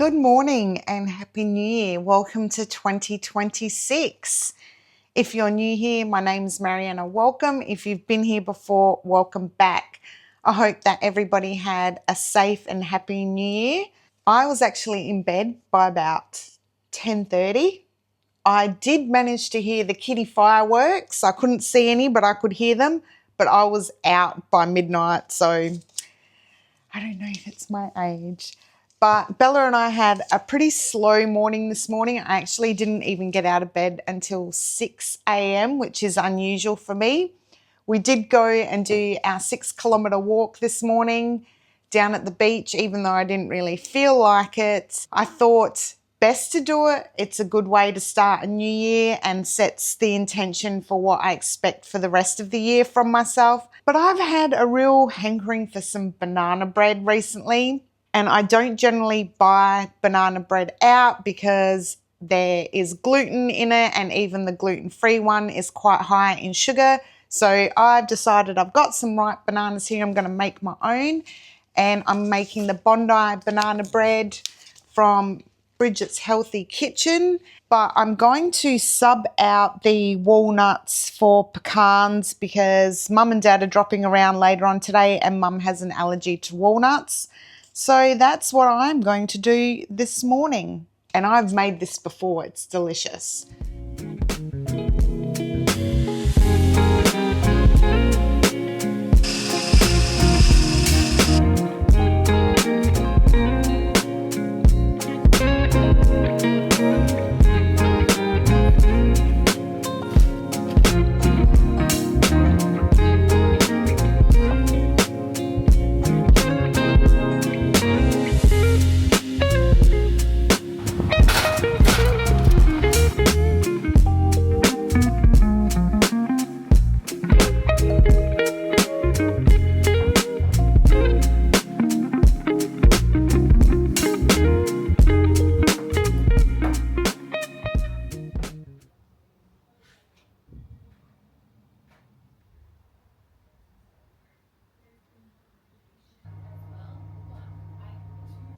Good morning and Happy New Year. Welcome to 2026. If you're new here, my name's Mariana. Welcome. If you've been here before, welcome back. I hope that everybody had a safe and happy New Year. I was actually in bed by about 10:30. I did manage to hear the kitty fireworks. I couldn't see any, but I could hear them. But I was out by midnight, so I don't know if it's my age. But Bella and I had a pretty slow morning this morning. I actually didn't even get out of bed until 6 a.m., which is unusual for me. We did go and do our 6-kilometre walk this morning down at the beach, even though I didn't really feel like it. I thought best to do it. It's a good way to start a new year and sets the intention for what I expect for the rest of the year from myself. But I've had a real hankering for some banana bread recently. And I don't generally buy banana bread out because there is gluten in it, and even the gluten-free one is quite high in sugar. So I've decided I've got some ripe bananas here. I'm going to make my own, and I'm making the Bondi banana bread from Bridget's Healthy Kitchen. But I'm going to sub out the walnuts for pecans because Mum and Dad are dropping around later on today, and Mum has an allergy to walnuts. So that's what I'm going to do this morning. And I've made this before, it's delicious.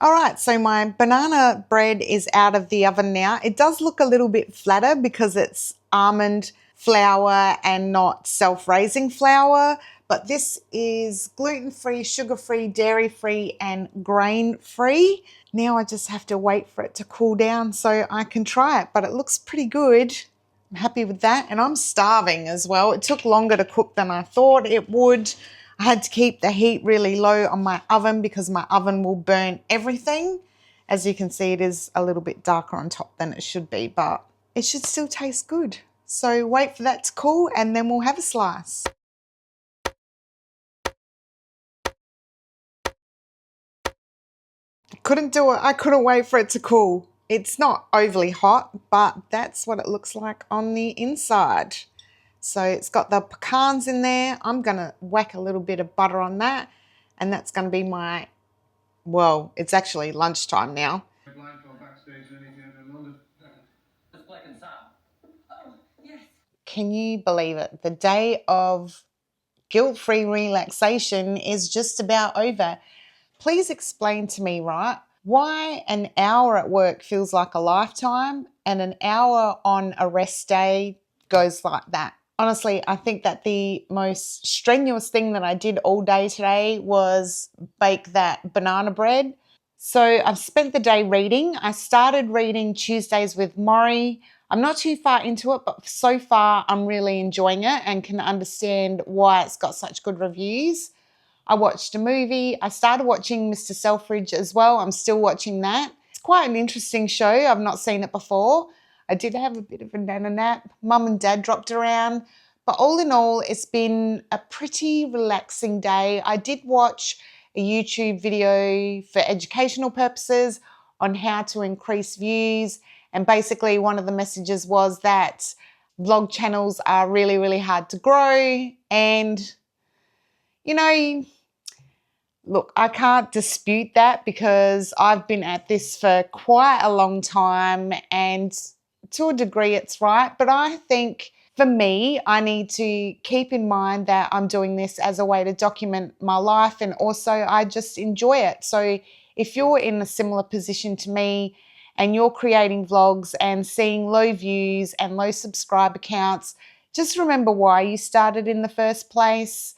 All right, so my banana bread is out of the oven now. It does look a little bit flatter because it's almond flour and not self-raising flour, but this is gluten-free, sugar-free, dairy-free, and grain-free. Now I just have to wait for it to cool down so I can try it, but it looks pretty good. I'm happy with that, and I'm starving as well. It took longer to cook than I thought it would. I had to keep the heat really low on my oven because my oven will burn everything. As you can see, it is a little bit darker on top than it should be, but it should still taste good. So wait for that to cool and then we'll have a slice. Couldn't do it. I couldn't wait for it to cool. It's not overly hot, but that's what it looks like on the inside. So it's got the pecans in there. I'm going to whack a little bit of butter on that. And that's going to be my, well, it's actually lunchtime now. Can you believe it? The day of guilt-free relaxation is just about over. Please explain to me, right, why an hour at work feels like a lifetime and an hour on a rest day goes like that. Honestly, I think that the most strenuous thing that I did all day today was bake that banana bread. So I've spent the day reading. I started reading Tuesdays with Maury. I'm not too far into it, but so far I'm really enjoying it and can understand why it's got such good reviews. I watched a movie. I started watching Mr. Selfridge as well. I'm still watching that. It's quite an interesting show. I've not seen it before. I did have a bit of a nana nap. Mum and Dad dropped around. But all in all, it's been a pretty relaxing day. I did watch a YouTube video for educational purposes on how to increase views. And basically one of the messages was that vlog channels are really, really hard to grow. And, you know, look, I can't dispute that because I've been at this for quite a long time and to a degree it's right. But I think for me, I need to keep in mind that I'm doing this as a way to document my life and also I just enjoy it. So if you're in a similar position to me and you're creating vlogs and seeing low views and low subscriber counts, just remember why you started in the first place,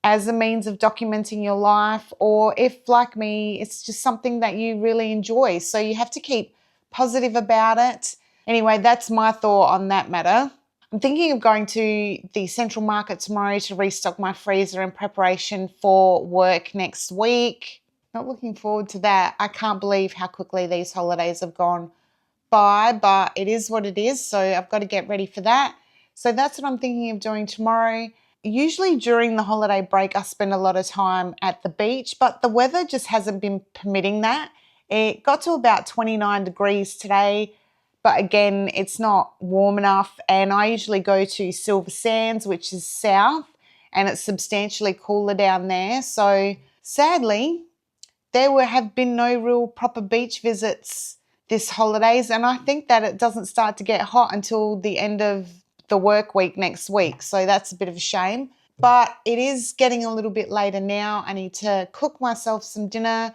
as a means of documenting your life, or if, like me, it's just something that you really enjoy. So you have to keep positive about it. Anyway, that's my thought on that matter. I'm thinking of going to the Central Market tomorrow to restock my freezer in preparation for work next week. Not looking forward to that. I can't believe how quickly these holidays have gone by, but it is what it is. So I've got to get ready for that. So that's what I'm thinking of doing tomorrow. Usually during the holiday break, I spend a lot of time at the beach, but the weather just hasn't been permitting that. It got to about 29 degrees today, but again, it's not warm enough. And I usually go to Silver Sands, which is south, and it's substantially cooler down there. So sadly, there have been no real proper beach visits this holidays, and I think that it doesn't start to get hot until the end of the work week next week, so that's a bit of a shame. But it is getting a little bit later now. I need to cook myself some dinner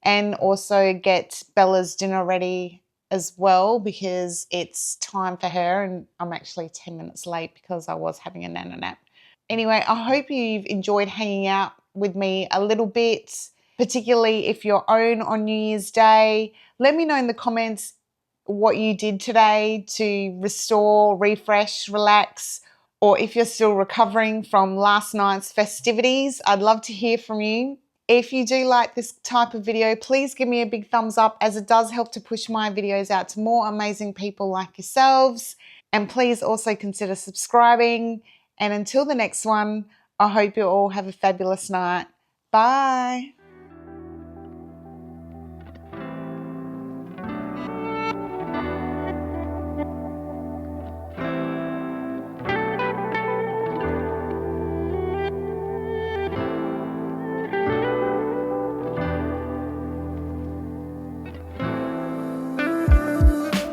and also get Bella's dinner ready as well, because it's time for her, and I'm actually 10 minutes late because I was having a nana nap. Anyway, I hope you've enjoyed hanging out with me a little bit, particularly if you're on New Year's Day. Let me know in the comments what you did today to restore, refresh, relax, or if you're still recovering from last night's festivities. I'd love to hear from you. If you do like this type of video, please give me a big thumbs up, as it does help to push my videos out to more amazing people like yourselves. And please also consider subscribing. And until the next one, I hope you all have a fabulous night. Bye.